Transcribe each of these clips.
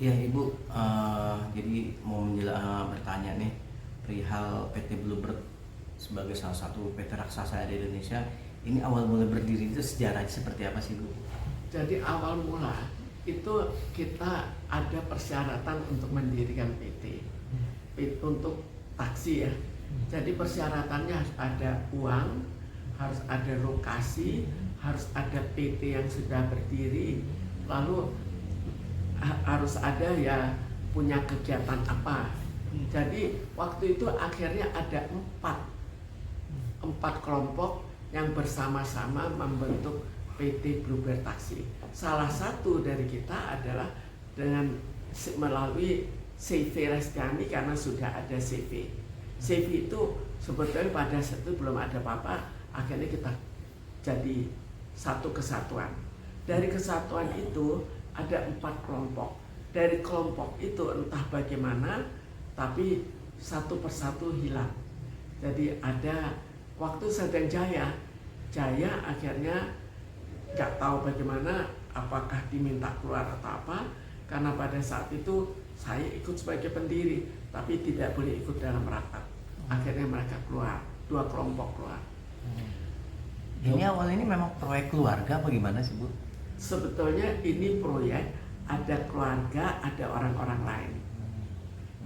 Iya Ibu, jadi mau bertanya nih perihal PT Bluebird sebagai salah satu PT raksasa di Indonesia. Ini awal mulai berdiri itu sejarahnya seperti apa sih Bu? Jadi awal mula itu kita ada persyaratan untuk mendirikan PT untuk taksi ya. Jadi persyaratannya harus ada uang, harus ada lokasi, harus ada PT yang sudah berdiri, lalu harus ada ya punya kegiatan apa. Jadi waktu itu akhirnya ada empat kelompok yang bersama-sama membentuk PT Bluebird Taksi. Salah satu dari kita adalah dengan melalui CV Restiani karena sudah ada CV. CV itu sebetulnya pada saat itu belum ada apa-apa, akhirnya kita jadi satu kesatuan. Dari kesatuan itu ada 4 kelompok. Dari kelompok itu entah bagaimana, tapi satu persatu hilang. Jadi ada waktu sedang Jaya akhirnya nggak tahu bagaimana, apakah diminta keluar atau apa, karena pada saat itu saya ikut sebagai pendiri, tapi tidak boleh ikut dalam rapat. Akhirnya mereka keluar, 2 kelompok keluar. Ini awal ini memang proyek keluarga apa gimana sih Bu? Sebetulnya ini proyek, ada keluarga, ada orang-orang lain.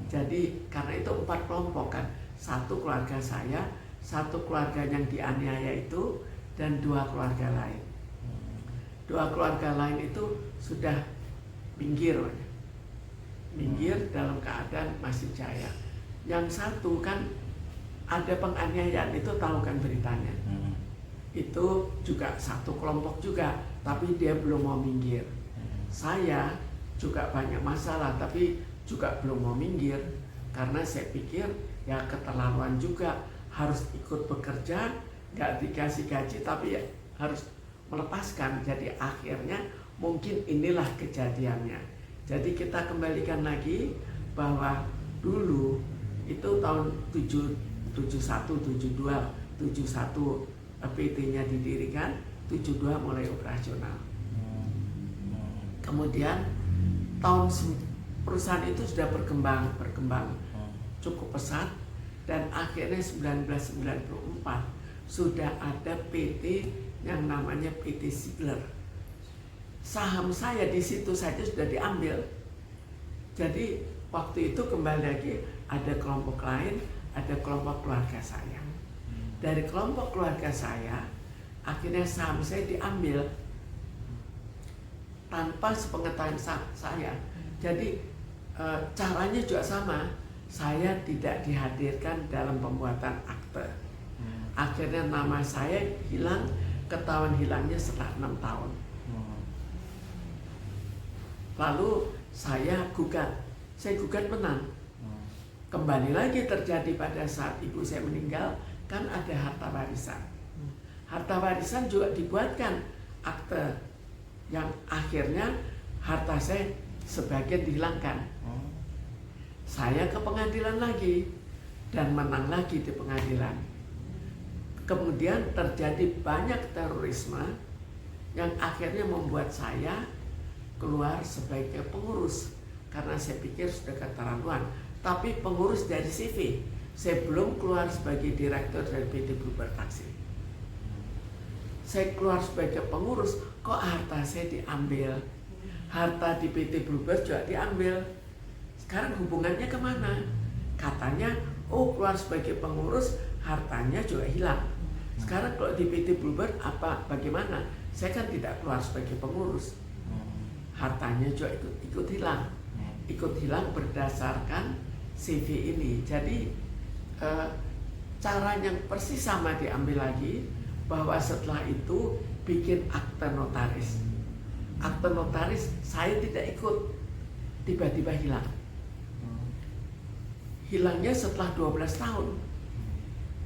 Jadi karena itu 4 kelompok kan, 1 keluarga saya, 1 keluarga yang dianiaya itu, dan 2 keluarga lain. 2 keluarga lain itu sudah minggir dalam keadaan masih jaya. Yang 1 kan ada penganiayaan, itu tahu kan beritanya. Itu juga 1 kelompok juga, tapi dia belum mau minggir. Saya juga banyak masalah, tapi juga belum mau minggir karena saya pikir ya keterlaluan juga, harus ikut bekerja, nggak dikasih gaji, tapi ya harus melepaskan. Jadi akhirnya mungkin inilah kejadiannya. Jadi kita kembalikan lagi bahwa dulu itu tahun 71, 71 PT-nya didirikan, 72 mulai operasional. Kemudian perusahaan itu sudah berkembang cukup pesat, dan akhirnya 1994 sudah ada PT yang namanya PT Sigler. Saham saya di situ saja sudah diambil. Jadi waktu itu kembali lagi ada kelompok lain, ada kelompok keluarga saya. Dari kelompok keluarga saya, akhirnya saham saya diambil tanpa sepengetahuan saya. Jadi caranya juga sama, saya tidak dihadirkan dalam pembuatan akte. Akhirnya nama saya hilang, ketahuan hilangnya setelah 6 tahun. Lalu saya gugat menang. Kembali lagi terjadi pada saat ibu saya meninggal, kan ada harta warisan. Harta warisan juga dibuatkan akte yang akhirnya harta saya sebagian dihilangkan. Saya ke pengadilan lagi dan menang lagi di pengadilan. Kemudian terjadi banyak terorisme yang akhirnya membuat saya keluar sebagai pengurus karena saya pikir sudah keterlaluan. Tapi pengurus dari CV, saya belum keluar sebagai direktur dari PT Bluebird Taksi. Saya keluar sebagai pengurus, kok harta saya diambil? Harta di PT Bluebird juga diambil. Sekarang hubungannya kemana? Katanya, keluar sebagai pengurus, hartanya juga hilang. Sekarang kalau di PT Bluebird bagaimana? Saya kan tidak keluar sebagai pengurus. Hartanya juga ikut hilang. Ikut hilang berdasarkan CV ini. Jadi cara yang persis sama diambil lagi, bahwa setelah itu bikin akte notaris. Akte notaris saya tidak ikut, tiba-tiba hilang. Hilangnya setelah 12 tahun.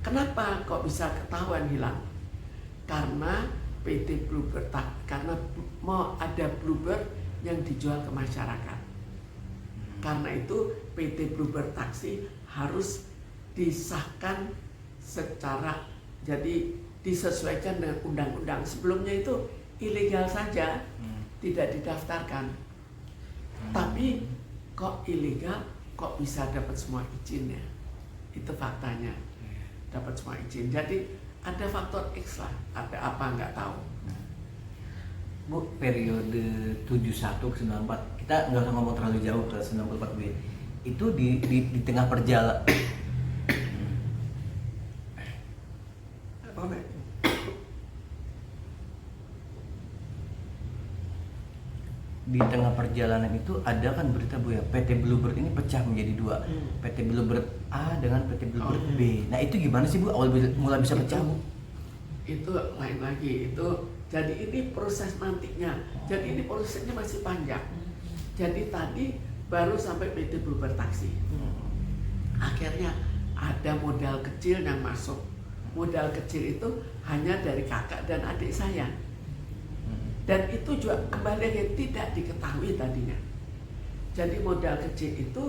Kenapa kok bisa ketahuan hilang? Karena PT Bluebird, karena mau ada Bluebird yang dijual ke masyarakat. Karena itu PT Bluebird Taksi harus disahkan secara, jadi disesuaikan dengan undang-undang. Sebelumnya itu ilegal saja, tidak didaftarkan. Tapi kok ilegal, kok bisa dapat semua izinnya. Itu faktanya, dapat semua izin. Jadi ada faktor X lah, ada apa nggak tahu. Bu, periode 71 ke 94, kita nggak usah ngomong terlalu jauh ke 94 Bu ya. Itu di tengah perjalanan di tengah perjalanan itu ada kan berita Bu ya, PT Bluebird ini pecah menjadi dua, PT Bluebird A dengan PT Bluebird B. Nah itu gimana sih Bu awal mulai bisa pecah Bu? Itu lain lagi, itu jadi ini proses nantinya, jadi ini prosesnya masih panjang. Jadi tadi baru sampai PT Bluebird Taksi, akhirnya ada modal kecil yang masuk. Modal kecil itu hanya dari kakak dan adik saya. Dan itu juga kembali lagi tidak diketahui tadinya. Jadi modal kecil itu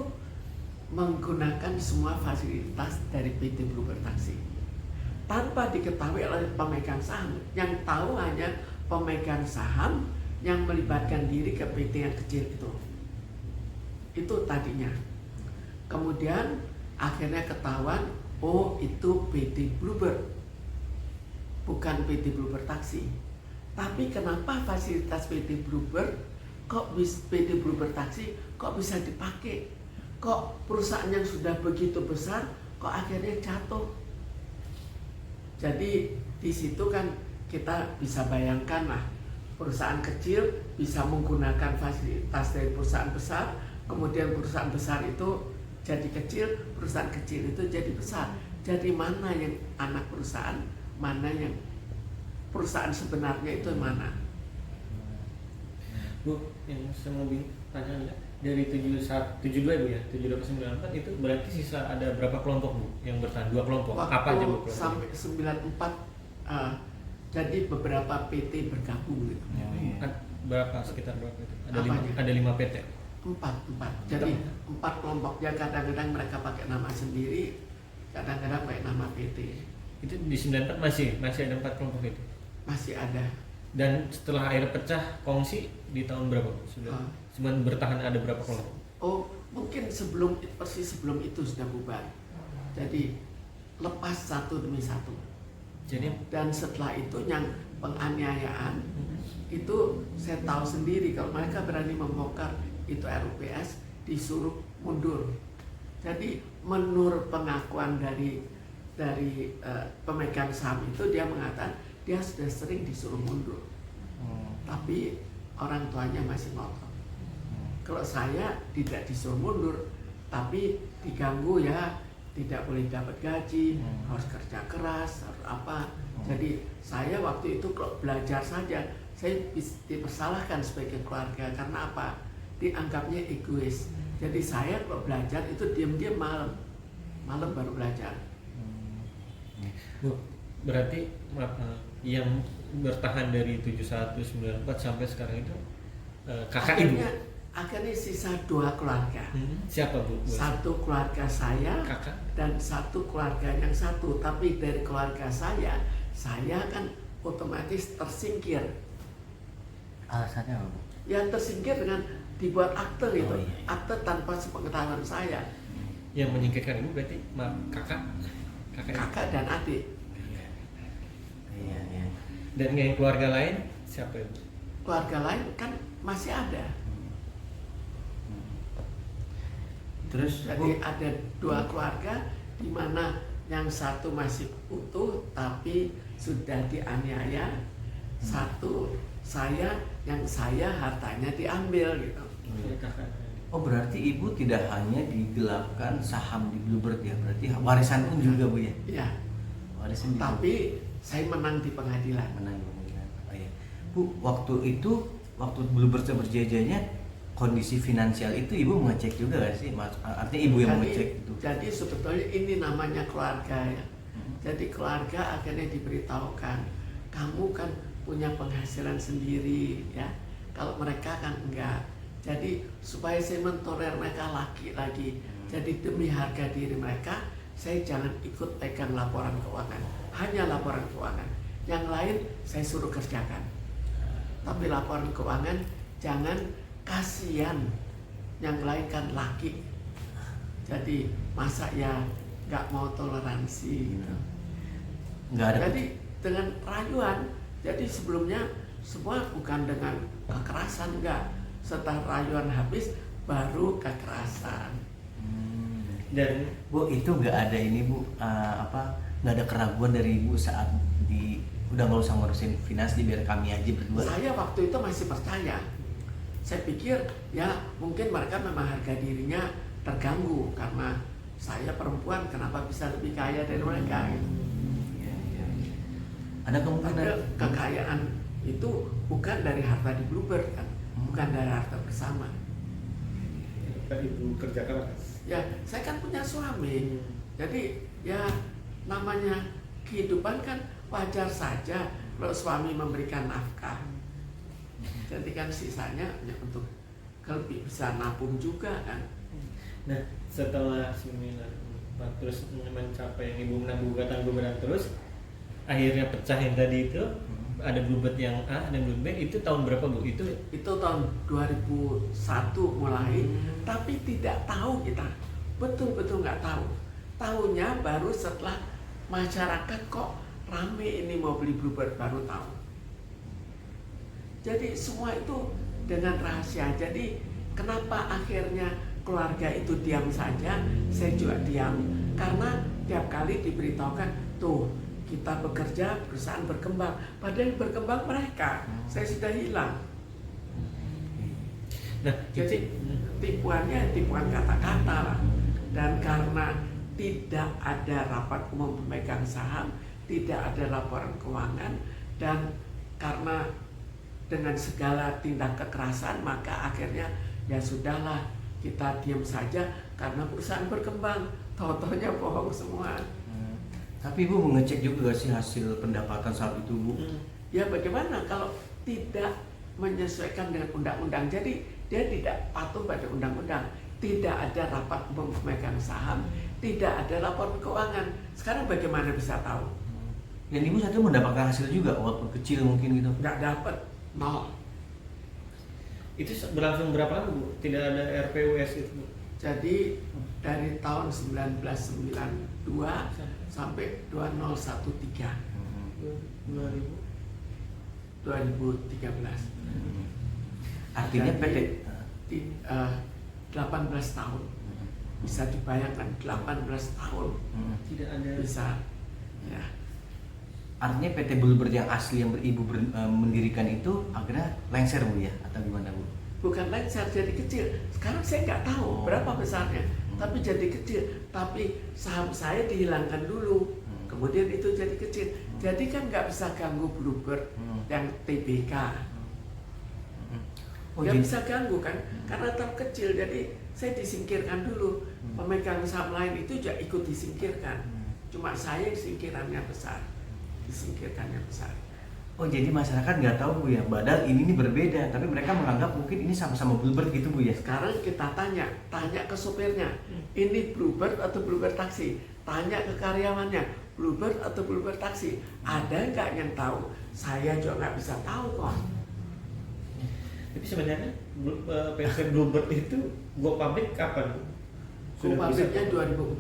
menggunakan semua fasilitas dari PT Bluebird Taksi tanpa diketahui oleh pemegang saham. Yang tahu hanya pemegang saham yang melibatkan diri ke PT yang kecil itu. Itu tadinya. Kemudian akhirnya ketahuan, oh itu PT Bluebird, bukan PT Bluebird Taksi. Tapi kenapa fasilitas PT Bluebird PT Bluebird Taksi kok bisa dipakai? Kok perusahaan yang sudah begitu besar kok akhirnya jatuh? Jadi di situ kan kita bisa bayangkan lah, perusahaan kecil bisa menggunakan fasilitas dari perusahaan besar, kemudian perusahaan besar itu jadi kecil, perusahaan kecil itu jadi besar. Jadi mana yang anak perusahaan, mana yang perusahaan sebenarnya itu mana? Bu, yang saya mau tanya dari 72 Bu ya, 72 ke 94 itu berarti sisa ada berapa kelompok Bu yang bertahan? 2 kelompok. Waktu apa aja Bu? Sampai 94 jadi beberapa PT bergabung gitu. Berapa, sekitar berapa itu? Apanya? Ada 5 PT. 4. Jadi 4 kelompoknya, kadang-kadang mereka pakai nama sendiri, kadang-kadang pakai nama PT. Itu di 94 masih ada 4 kelompok itu. Masih ada. Dan setelah akhirnya pecah kongsi di tahun berapa Bu? Sudah cuman bertahan ada berapa kelompok? Oh, mungkin persis sebelum itu sudah bubar. Jadi lepas satu demi satu. Jadi Dan setelah itu yang penganiayaan itu saya tahu sendiri, kalau mereka berani membongkar itu RUPS disuruh mundur. Jadi menurut pengakuan dari pemegang saham itu, dia mengatakan dia sudah sering disuruh mundur, tapi orang tuanya masih ngotot. Kalau saya tidak disuruh mundur, tapi diganggu ya, tidak boleh dapat gaji, harus kerja keras, harus apa. Jadi saya waktu itu kalau belajar saja, saya dipersalahkan sebagai keluarga karena apa? Dianggapnya egois. Jadi saya kalau belajar itu diam-diam malam baru belajar. Bu, berarti yang bertahan dari 71 94 sampai sekarang itu kakak ibu. Akhirnya sisa 2 keluarga. Siapa Bu? Satu keluarga saya, kakak, dan satu keluarga yang satu. Tapi dari keluarga saya kan otomatis tersingkir. Alasannya apa Bu? Ya tersingkir dengan dibuat akte gitu. Iya. Akte tanpa sepengetahuan saya. yang menyingkirkan ibu berarti kakak Dan adik. Iya. Dan yang keluarga lain siapa ibu? Keluarga lain kan masih ada. Terus Jadi ada 2 keluarga di mana yang satu masih utuh tapi sudah dianiaya, satu yang saya hartanya diambil gitu. Oh berarti ibu tidak hanya digelapkan saham di Bluebird ya, berarti warisan pun juga Bu ya? Iya. Warisan juga. Tapi saya menang di pengadilan. Menang di pengadilan. Oh iya. Bu, waktu Bluebird berjaya-jayanya kondisi finansial itu ibu mengecek juga gak sih? Artinya ibu yang mengecek itu. Jadi sebetulnya ini namanya keluarga ya. Jadi keluarga akhirnya diberitahukan, kamu kan punya penghasilan sendiri ya. Kalau mereka kan enggak. Jadi supaya saya mentolerir mereka lagi. Jadi demi harga diri mereka, saya jangan ikut pegang laporan keuangan. Hanya laporan keuangan. Yang lain saya suruh kerjakan. Tapi laporan keuangan jangan, kasihan yang lain kan laki. Jadi masa ya nggak mau toleransi gitu. Nggak ada. Jadi dengan rayuan, jadi sebelumnya semua bukan dengan kekerasan, enggak. Setelah rayuan habis baru kekerasan. Dan Bu, itu nggak ada ini Bu, nggak ada keraguan dari Ibu saat udah nggak usah ngurusin finansi, biar kami aja berdua. Saya waktu itu masih percaya. Saya pikir ya mungkin mereka memang harga dirinya terganggu karena saya perempuan, kenapa bisa lebih kaya dari mereka gitu. Iya. Ada kemungkinan Padahal kekayaan itu bukan dari harta di Bluebird kan, bukan dari harta bersama. Ibu kerja keras. Ya, saya kan punya suami. Jadi ya namanya kehidupan kan wajar saja kalau suami memberikan nafkah. Jadi kan sisanya hanya untuk lebih bisa nabung juga kan. Nah, setelah 94 terus mencapai yang ibu menang gugatan gubernur terus, akhirnya pecah yang tadi itu, ada Bluebird yang A dan Bluebird B, itu tahun berapa Bu? Itu tahun 2001 mulai, tapi tidak tahu kita, betul-betul nggak tahu. Tahunya baru setelah masyarakat kok rame ini mau beli Bluebird, baru tahu. Jadi semua itu dengan rahasia. Jadi kenapa akhirnya keluarga itu diam saja, saya juga diam. Karena tiap kali diberitahukan, tuh kita bekerja, perusahaan berkembang. Padahal berkembang mereka, saya sudah hilang. nah, Jadi tipuannya tipuan kata-kata lah. Dan karena tidak ada rapat umum pemegang saham, tidak ada laporan keuangan, dan karena dengan segala tindak kekerasan, maka akhirnya ya sudahlah, kita diam saja karena perusahaan berkembang. Tahu-taunya bohong semua. Tapi Ibu mengecek juga gak sih hasil pendapatan saat itu Bu? Ya bagaimana kalau tidak menyesuaikan dengan undang-undang? Jadi dia tidak patuh pada undang-undang. Tidak ada rapat umum pemegang saham, tidak ada laporan keuangan. Sekarang bagaimana bisa tahu? Dan Ibu saat itu mendapatkan hasil juga walaupun kecil mungkin gitu? Nggak dapat, nol. itu berlangsung berapa lama Bu? Tidak ada RPUS itu Bu? Jadi dari tahun 1992 sampai 2013. 2013. Artinya PT Di, 18 tahun. Bisa dibayangkan 18 tahun Tidak ada. bisa ya. Artinya PT Bluebird yang asli yang Ibu mendirikan itu akhirnya lengser Bu ya? Atau gimana Bu? Bukan lengser, jadi kecil. Sekarang saya nggak tahu berapa besarnya, tapi jadi kecil. Tapi saham saya dihilangkan dulu, kemudian itu jadi kecil. Jadi kan nggak bisa ganggu Bluebird yang TBK. Nggak bisa ganggu kan, karena terlalu kecil. Jadi saya disingkirkan dulu. Pemegang saham lain itu juga ikut disingkirkan. Cuma saya yang singkirannya besar, disingkirkannya besar. Oh jadi masyarakat nggak tahu Bu ya, padahal ini berbeda, tapi mereka menganggap mungkin ini sama-sama Bluebird gitu Bu ya? Sekarang kita tanya ke sopirnya, ini Bluebird atau Bluebird taksi? Tanya ke karyawannya, Bluebird atau Bluebird taksi? Ada nggak yang tahu? Saya juga nggak bisa tahu kok. Tapi sebenarnya PT Bluebird itu go public kapan? Publiknya 2014.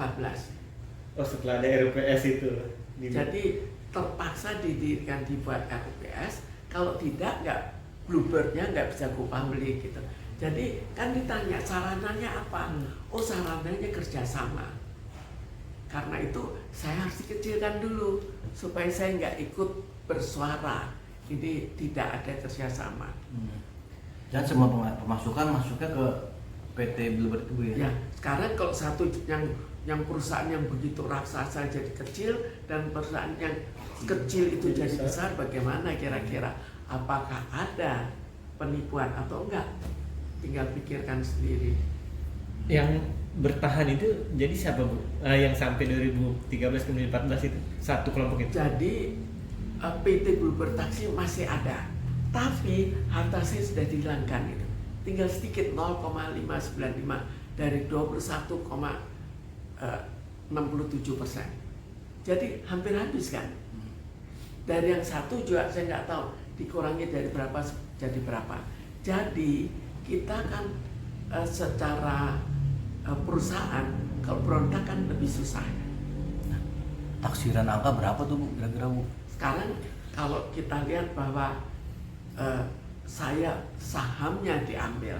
Oh setelah ada RPS itu. Jadi terpaksa didirikan, dibuat RPS. Kalau tidak, nggak, Bluebird-nya nggak bisa go public gitu. Jadi kan ditanya sarananya apa? Oh sarananya kerjasama. Karena itu saya harus dikecilkan dulu supaya saya nggak ikut bersuara. Ini tidak ada kerjasama. Dan semua pemasukan masuknya ke PT Bluebird itu Bu ya? Ya, sekarang kalau satu yang perusahaan yang begitu raksasa jadi kecil dan perusahaan yang kecil itu jadi besar, bagaimana kira-kira? Apakah ada penipuan atau enggak? Tinggal pikirkan sendiri. Yang bertahan itu jadi siapa Bu? Yang sampai 2013 ke 2014 itu satu kelompok itu. Jadi PT Bluebird Taksi masih ada, tapi harta saya sudah dihilangkan gitu. Tinggal sedikit 0,595 dari 21,67%. Jadi hampir habis kan. Dari yang satu juga saya nggak tahu dikurangi dari berapa jadi berapa. Jadi kita kan secara perusahaan, kalau berontak kan lebih susah. Taksiran angka berapa tuh Bu kira-kira Bu? Sekarang kalau kita lihat bahwa saya sahamnya diambil,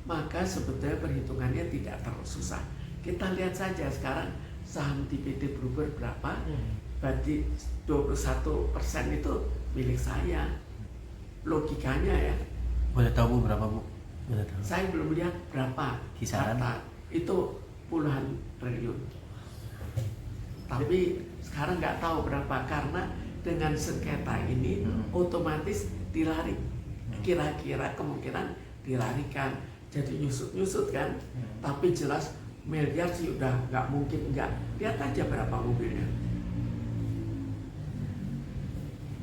maka sebetulnya perhitungannya tidak terlalu susah. Kita lihat saja sekarang saham di PT Bluebird berapa, berarti 21% itu milik saya. Logikanya ya. Boleh tahu Bu berapa Bu? Boleh tahu. Saya belum lihat berapa Kisaran? harta, itu puluhan triliun. Tapi sekarang nggak tahu berapa karena dengan sengketa ini otomatis dilari. Kira-kira kemungkinan dilarikan, jadi nyusut-nyusut kan. Tapi jelas miliar sih udah nggak mungkin nggak. Lihat aja berapa mobilnya.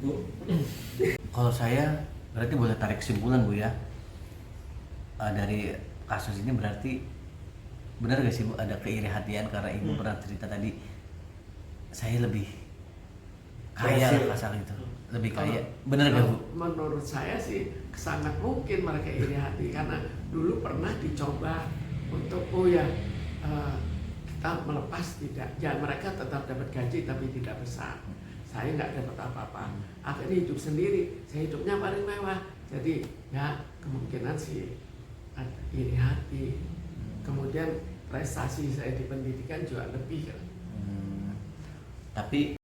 Bu, Kalau saya berarti boleh tarik kesimpulan Bu ya, dari kasus ini berarti benar gak sih Bu ada keirihatian karena Ibu pernah cerita tadi saya lebih kaya Berhasil. asal itu, lebih kaya, benar gak Bu? Menurut saya sih sangat mungkin mereka iri hati karena dulu pernah dicoba untuk kita melepas tidak, ya mereka tetap dapat gaji tapi tidak besar. Saya nggak dapat apa-apa. Akhirnya hidup sendiri, saya hidupnya paling mewah. Jadi ya kemungkinan sih ada iri hati. Kemudian prestasi saya di pendidikan juga lebih kan. Tapi